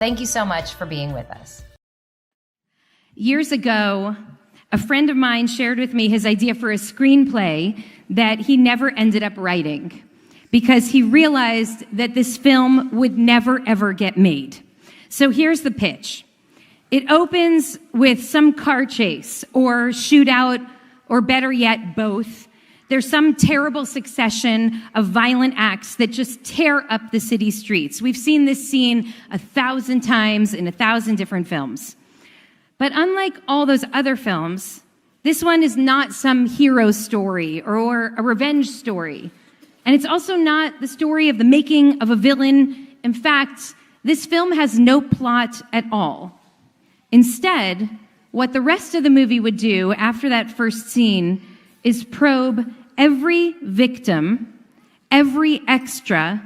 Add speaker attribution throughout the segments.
Speaker 1: Thank you so much for being with us.
Speaker 2: Years ago, a friend of mine shared with me his idea for a screenplay that he never ended up writing because he realized that this film would never, ever get made. So here's the pitch. It opens with some car chase or shootout, or better yet, both. There's some terrible succession of violent acts that just tear up the city streets. We've seen this scene 1,000 times in 1,000 different films. But unlike all those other films, this one is not some hero story or a revenge story. And it's also not the story of the making of a villain. In fact, this film has no plot at all. Instead, what the rest of the movie would do after that first scene is probe every victim, every extra,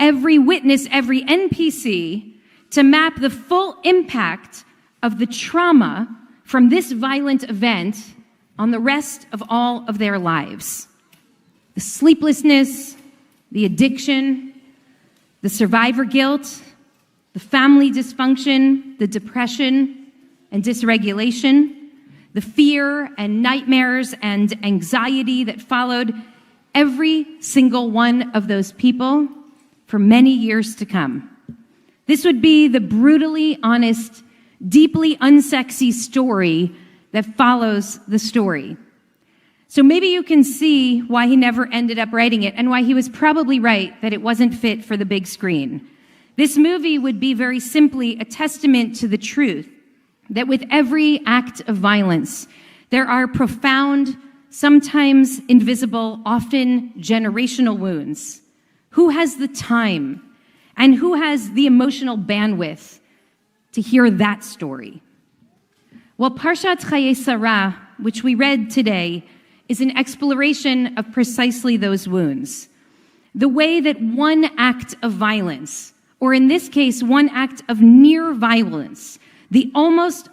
Speaker 2: every witness, every NPC to map the full impact of the trauma from this violent event on the rest of all of their lives. The sleeplessness, the addiction, the survivor guilt, the family dysfunction, the depression and dysregulation, the fear and nightmares and anxiety that followed every single one of those people for many years to come. This would be the brutally honest, deeply unsexy story that follows the story. So maybe you can see why he never ended up writing it and why he was probably right that it wasn't fit for the big screen. This movie would be very simply a testament to the truth that with every act of violence, there are profound, sometimes invisible, often generational wounds. Who has the time and who has the emotional bandwidth to hear that story? Well, Parshat Haye Sarah, which we read today, is an exploration of precisely those wounds. The way that one act of violence, or in this case, one act of near violence, the almost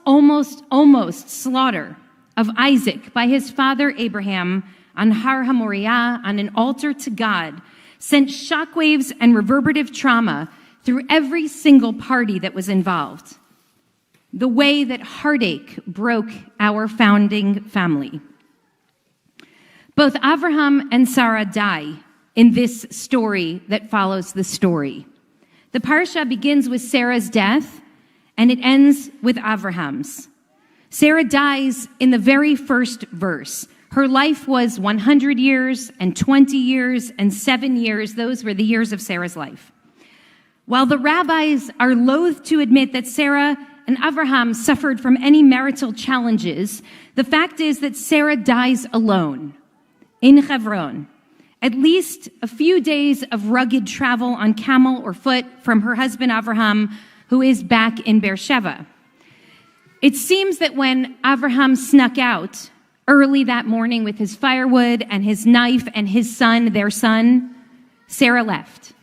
Speaker 2: slaughter of Isaac by his father Abraham on Har HaMoriah, on an altar to God, sent shockwaves and reverberative trauma through every single party that was involved. The way that heartache broke our founding family. Both Avraham and Sarah die in this story that follows the story. The parsha begins with Sarah's death, and it ends with Avraham's. Sarah dies in the very first verse. Her life was 100 years and 20 years and 7 years. Those were the years of Sarah's life. While the rabbis are loath to admit that Sarah and Avraham suffered from any marital challenges, the fact is that Sarah dies alone in Hebron. At least a few days of rugged travel on camel or foot from her husband Avraham, who is back in Beersheba. It seems that when Avraham snuck out early that morning with his firewood and his knife and his son, their son, Sarah left.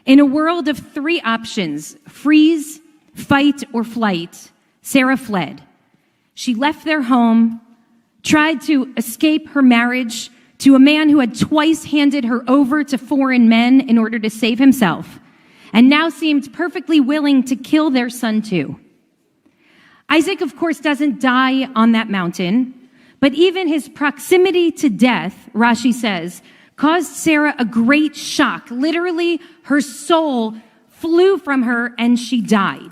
Speaker 2: In a world of three options, freeze, fight, or flight, Sarah fled. She left their home, tried to escape her marriage to a man who had twice handed her over to foreign men in order to save himself, and now seemed perfectly willing to kill their son too. Isaac, of course, doesn't die on that mountain, but even his proximity to death, Rashi says, caused Sarah a great shock. Literally, her soul flew from her and she died.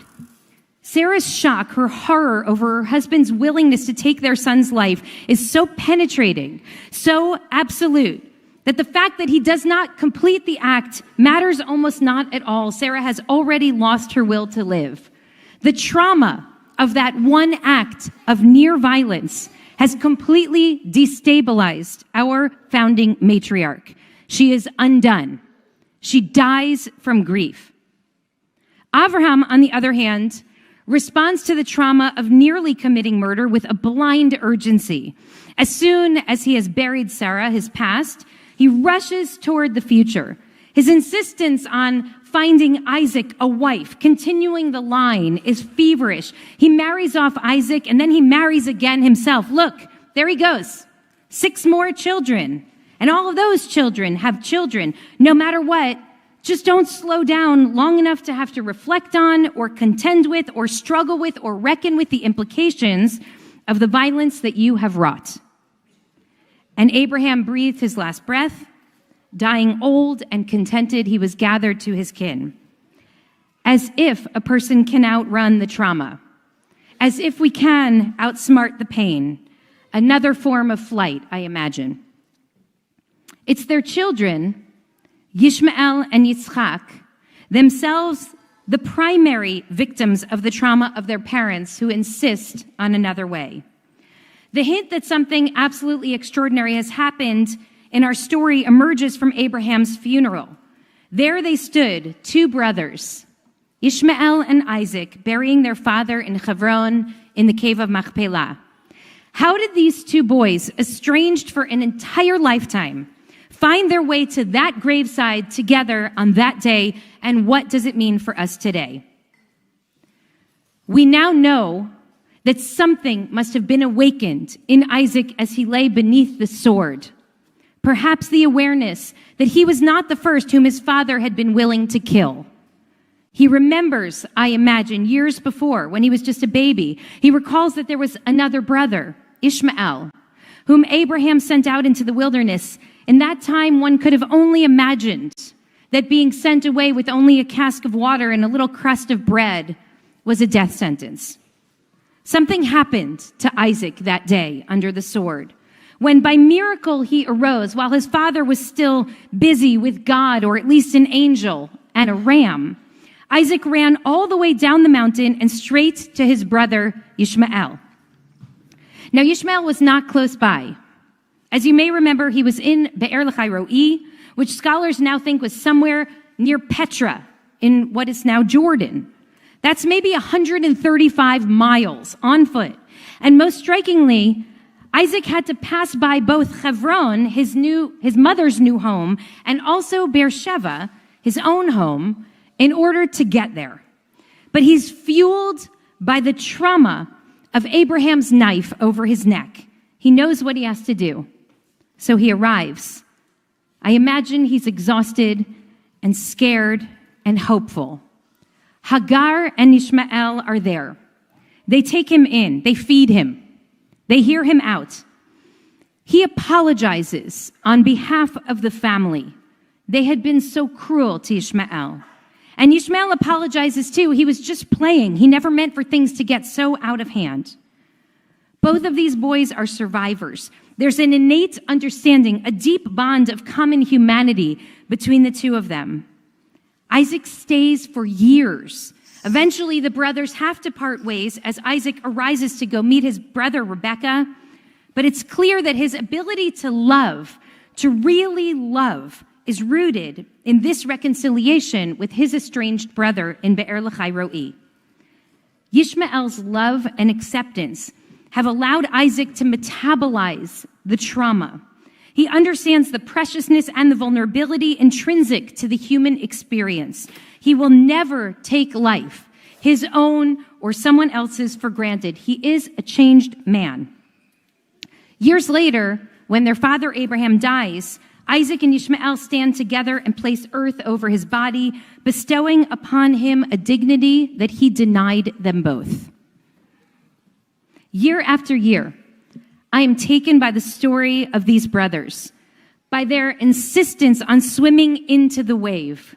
Speaker 2: Sarah's shock, her horror over her husband's willingness to take their son's life is so penetrating, so absolute, that the fact that he does not complete the act matters almost not at all. Sarah has already lost her will to live. The trauma of that one act of near violence has completely destabilized our founding matriarch. She is undone. She dies from grief. Avraham, on the other hand, responds to the trauma of nearly committing murder with a blind urgency. As soon as he has buried Sarah, his past, he rushes toward the future. His insistence on finding Isaac a wife, continuing the line, is feverish. He marries off Isaac and then he marries again himself. Look, there he goes. 6 more children. And all of those children have children. No matter what, Just don't slow down long enough to have to reflect on or contend with or struggle with or reckon with the implications of the violence that you have wrought. And Abraham breathed his last breath. Dying old and contented, he was gathered to his kin. As if a person can outrun the trauma. As if we can outsmart the pain. Another form of flight, I imagine. It's their children, Ishmael and Yitzchak, themselves the primary victims of the trauma of their parents who insist on another way. The hint that something absolutely extraordinary has happened in our story emerges from Abraham's funeral. There they stood, two brothers, Ishmael and Isaac, burying their father in Hebron in the cave of Machpelah. How did these two boys, estranged for an entire lifetime, find their way to that graveside together on that day, and what does it mean for us today? We now know that something must have been awakened in Isaac as he lay beneath the sword. Perhaps the awareness that he was not the first whom his father had been willing to kill. He remembers, I imagine, years before when he was just a baby. He recalls that there was another brother, Ishmael, whom Abraham sent out into the wilderness. In that time, one could have only imagined that being sent away with only a cask of water and a little crust of bread was a death sentence. Something happened to Isaac that day under the sword, when by miracle he arose while his father was still busy with God, or at least an angel and a ram. Isaac ran all the way down the mountain and straight to his brother Ishmael. Now Ishmael was not close by. As you may remember, he was in Be'er Lahai, which scholars now think was somewhere near Petra in what is now Jordan. That's maybe 135 miles on foot. And most strikingly, Isaac had to pass by both Hebron, his mother's new home, and also Beersheba, his own home, in order to get there. But he's fueled by the trauma of Abraham's knife over his neck. He knows what he has to do. So he arrives. I imagine he's exhausted and scared and hopeful. Hagar and Ishmael are there. They take him in. They feed him. They hear him out. He apologizes on behalf of the family. They had been so cruel to Ishmael. And Ishmael apologizes too. He was just playing. He never meant for things to get so out of hand. Both of these boys are survivors. There's an innate understanding, a deep bond of common humanity between the two of them. Isaac stays for years. Eventually, the brothers have to part ways as Isaac arises to go meet his brother Rebekah. But it's clear that his ability to love, to really love, is rooted in this reconciliation with his estranged brother in Be'er Lahai Roi. Ishmael's love and acceptance have allowed Isaac to metabolize the trauma. He understands the preciousness and the vulnerability intrinsic to the human experience. He will never take life, his own or someone else's, for granted. He is a changed man. Years later, when their father Abraham dies, Isaac and Ishmael stand together and place earth over his body, bestowing upon him a dignity that he denied them both. Year after year, I am taken by the story of these brothers, by their insistence on swimming into the wave,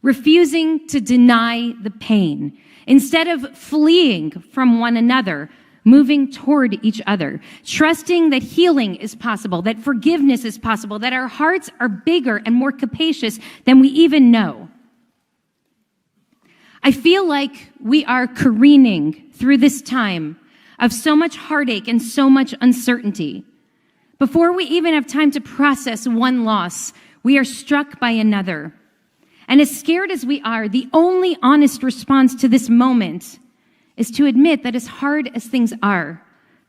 Speaker 2: refusing to deny the pain, instead of fleeing from one another, moving toward each other, trusting that healing is possible, that forgiveness is possible, that our hearts are bigger and more capacious than we even know. I feel like we are careening through this time of so much heartache and so much uncertainty. Before we even have time to process one loss, we are struck by another. And as scared as we are, the only honest response to this moment is to admit that as hard as things are,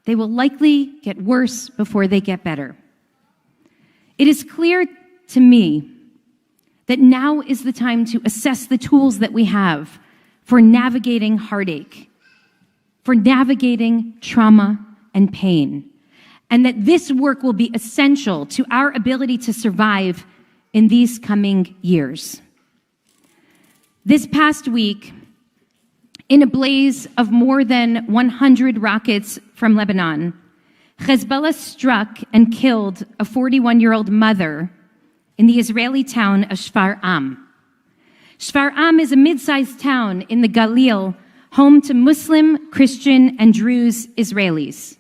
Speaker 2: they will likely get worse before they get better. It is clear to me that now is the time to assess the tools that we have for navigating heartache, for navigating trauma and pain, and that this work will be essential to our ability to survive in these coming years. This past week, in a blaze of more than 100 rockets from Lebanon, Hezbollah struck and killed a 41-year-old mother in the Israeli town of Shfar'am. Shfar'am is a mid-sized town in the Galil, home to Muslim, Christian, and Druze Israelis.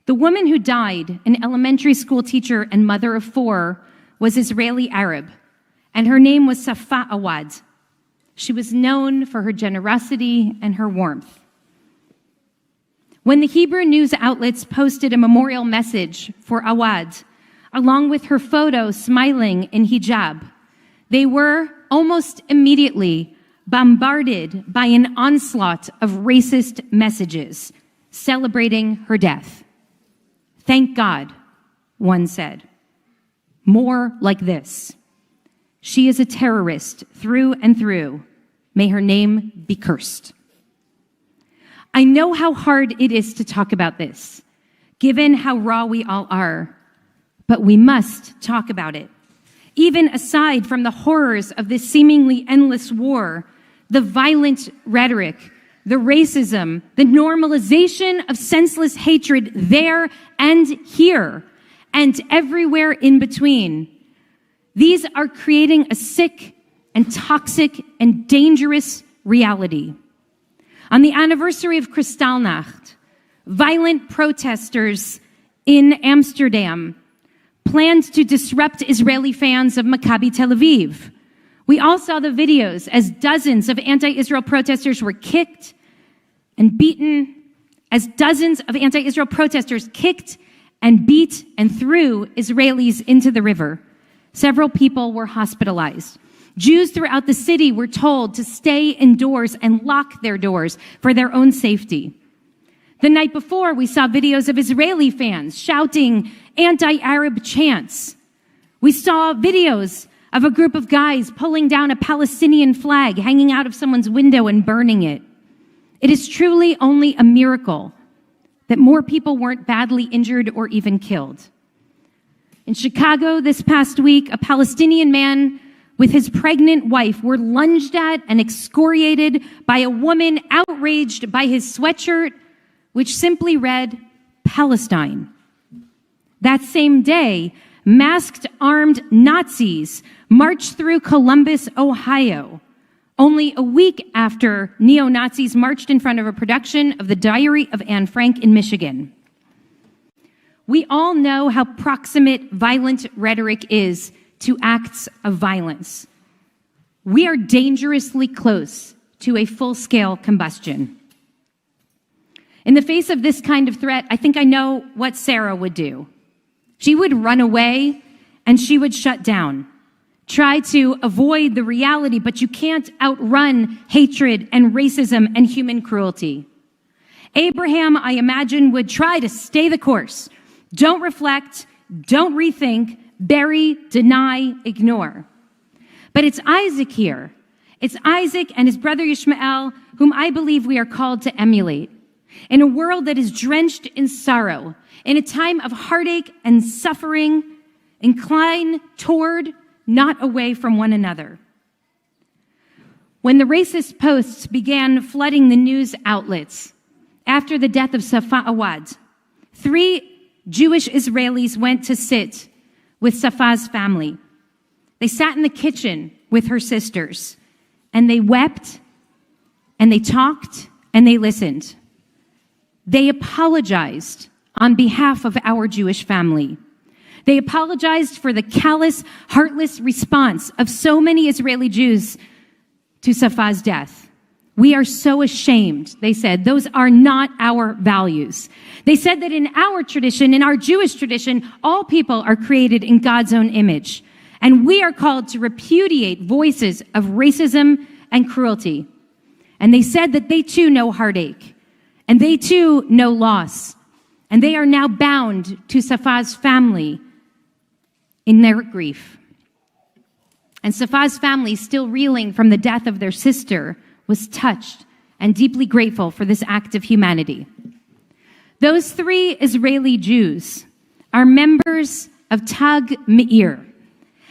Speaker 2: The woman who died, an elementary school teacher and mother of 4, was Israeli Arab, and her name was Safa Awad. She was known for her generosity and her warmth. When the Hebrew news outlets posted a memorial message for Awad, along with her photo smiling in hijab, they were almost immediately bombarded by an onslaught of racist messages celebrating her death. Thank God, one said. More like this. She is a terrorist through and through. May her name be cursed. I know how hard it is to talk about this, given how raw we all are, but we must talk about it. Even aside from the horrors of this seemingly endless war, the violent rhetoric, the racism, the normalization of senseless hatred there and here, and everywhere in between. These are creating a sick and toxic and dangerous reality. On the anniversary of Kristallnacht, violent protesters in Amsterdam planned to disrupt Israeli fans of Maccabi Tel Aviv. We all saw the videos as dozens of anti-Israel protesters were kicked and beaten, as dozens of anti-Israel protesters kicked and beat and threw Israelis into the river. Several people were hospitalized. Jews throughout the city were told to stay indoors and lock their doors for their own safety. The night before, we saw videos of Israeli fans shouting anti-Arab chants. We saw videos of a group of guys pulling down a Palestinian flag, hanging out of someone's window and burning it. It is truly only a miracle that more people weren't badly injured or even killed. In Chicago this past week, a Palestinian man with his pregnant wife were lunged at and excoriated by a woman outraged by his sweatshirt, which simply read, Palestine. That same day, masked armed Nazis marched through Columbus, Ohio, only a week after neo-Nazis marched in front of a production of The Diary of Anne Frank in Michigan. We all know how proximate violent rhetoric is to acts of violence. We are dangerously close to a full-scale combustion. In the face of this kind of threat, I think I know what Sarah would do. She would run away and she would shut down. Try to avoid the reality, but you can't outrun hatred and racism and human cruelty. Abraham, I imagine, would try to stay the course. Don't reflect, don't rethink, bury, deny, ignore. But it's Isaac here. It's Isaac and his brother Ishmael, whom I believe we are called to emulate. In a world that is drenched in sorrow, in a time of heartache and suffering, incline toward, not away from one another. When the racist posts began flooding the news outlets after the death of Safa Awad, 3 Jewish Israelis went to sit with Safa's family. They sat in the kitchen with her sisters, and they wept, and they talked, and they listened. They apologized on behalf of our Jewish family. They apologized for the callous, heartless response of so many Israeli Jews to Safa's death. We are so ashamed, they said. Those are not our values. They said that in our tradition, in our Jewish tradition, all people are created in God's own image. And we are called to repudiate voices of racism and cruelty. And they said that they too know heartache. And they too know loss. And they are now bound to Safa's family in their grief. And Safa's family, still reeling from the death of their sister, was touched and deeply grateful for this act of humanity. Those 3 Israeli Jews are members of Tag Meir,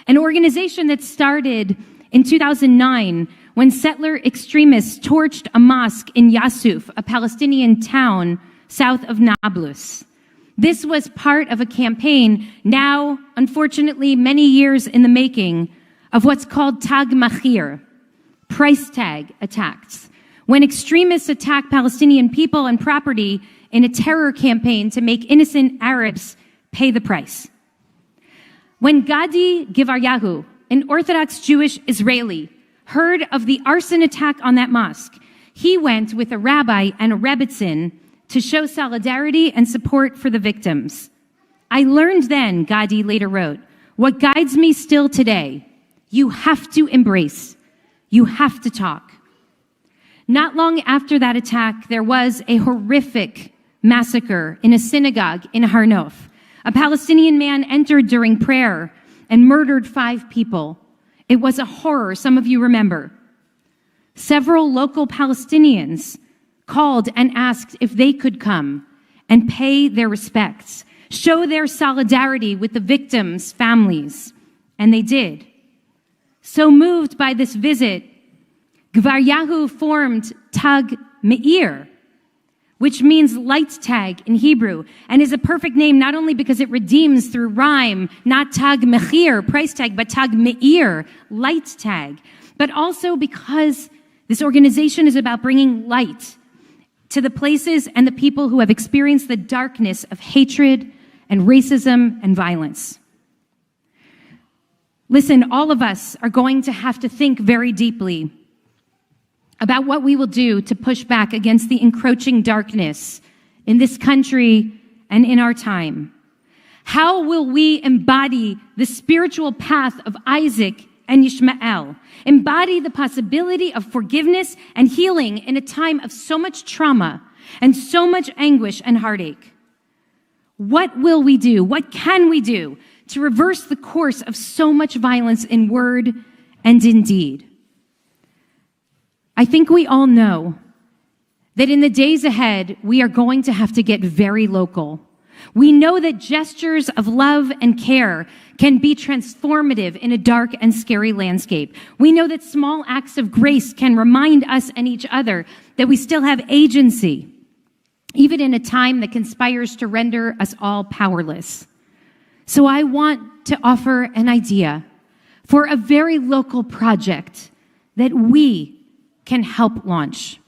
Speaker 2: an organization that started in 2009 when settler extremists torched a mosque in Yasuf, a Palestinian town south of Nablus. This was part of a campaign, now, unfortunately, many years in the making, of what's called Tag Mahir, price tag attacks, when extremists attack Palestinian people and property in a terror campaign to make innocent Arabs pay the price. When Gadi Givaryahu, an Orthodox Jewish Israeli, heard of the arson attack on that mosque, he went with a rabbi and a rebbitzin to show solidarity and support for the victims. I learned then, Gadi later wrote, what guides me still today: you have to embrace, you have to talk. Not long after that attack, there was a horrific massacre in a synagogue in Har Nof. A Palestinian man entered during prayer and murdered 5 people. It was a horror, some of you remember. Several local Palestinians called and asked if they could come and pay their respects, show their solidarity with the victims' families, and they did. So moved by this visit, Givaryahu formed Tag Meir, which means light tag in Hebrew, and is a perfect name not only because it redeems through rhyme, not Tag Mechir, price tag, but Tag Meir, light tag, but also because this organization is about bringing light to the places and the people who have experienced the darkness of hatred and racism and violence. Listen, all of us are going to have to think very deeply about what we will do to push back against the encroaching darkness in this country and in our time. How will we embody the spiritual path of Isaac and Ishmael, embody the possibility of forgiveness and healing in a time of so much trauma and so much anguish and heartache? What will we do? What can we do to reverse the course of so much violence in word and in deed? I think we all know that in the days ahead, we are going to have to get very local. We know that gestures of love and care can be transformative in a dark and scary landscape. We know that small acts of grace can remind us and each other that we still have agency, even in a time that conspires to render us all powerless. So I want to offer an idea for a very local project that we can help launch.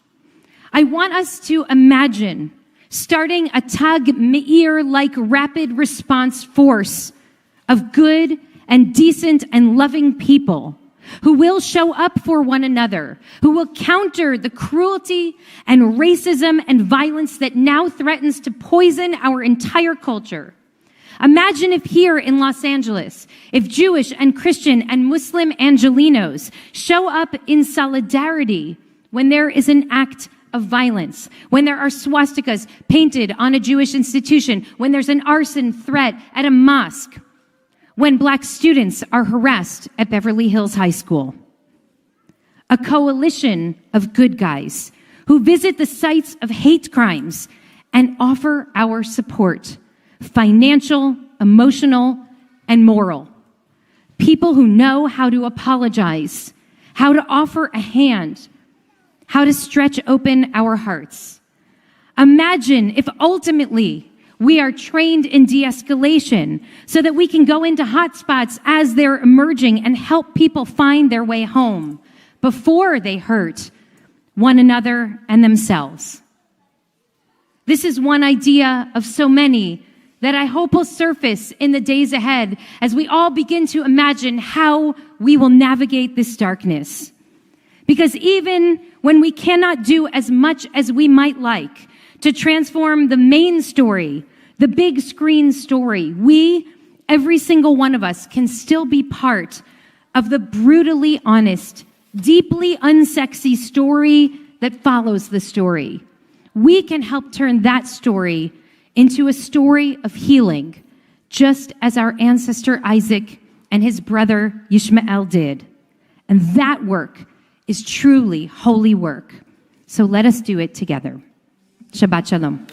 Speaker 2: I want us to imagine starting a Tag Meir-like rapid response force of good and decent and loving people who will show up for one another, who will counter the cruelty and racism and violence that now threatens to poison our entire culture. Imagine if here in Los Angeles, if Jewish and Christian and Muslim Angelinos show up in solidarity when there is an act of violence, when there are swastikas painted on a Jewish institution, when there's an arson threat at a mosque, when Black students are harassed at Beverly Hills High School. A coalition of good guys who visit the sites of hate crimes and offer our support, financial, emotional, and moral. People who know how to apologize, how to offer a hand, how to stretch open our hearts. Imagine if ultimately we are trained in de-escalation so that we can go into hotspots as they're emerging and help people find their way home before they hurt one another and themselves. This is one idea of so many that I hope will surface in the days ahead as we all begin to imagine how we will navigate this darkness. Because even when we cannot do as much as we might like to transform the main story, the big screen story, we, every single one of us, can still be part of the brutally honest, deeply unsexy story that follows the story. We can help turn that story into a story of healing, just as our ancestor Isaac and his brother Ishmael did. And that work is truly holy work. So let us do it together. Shabbat Shalom.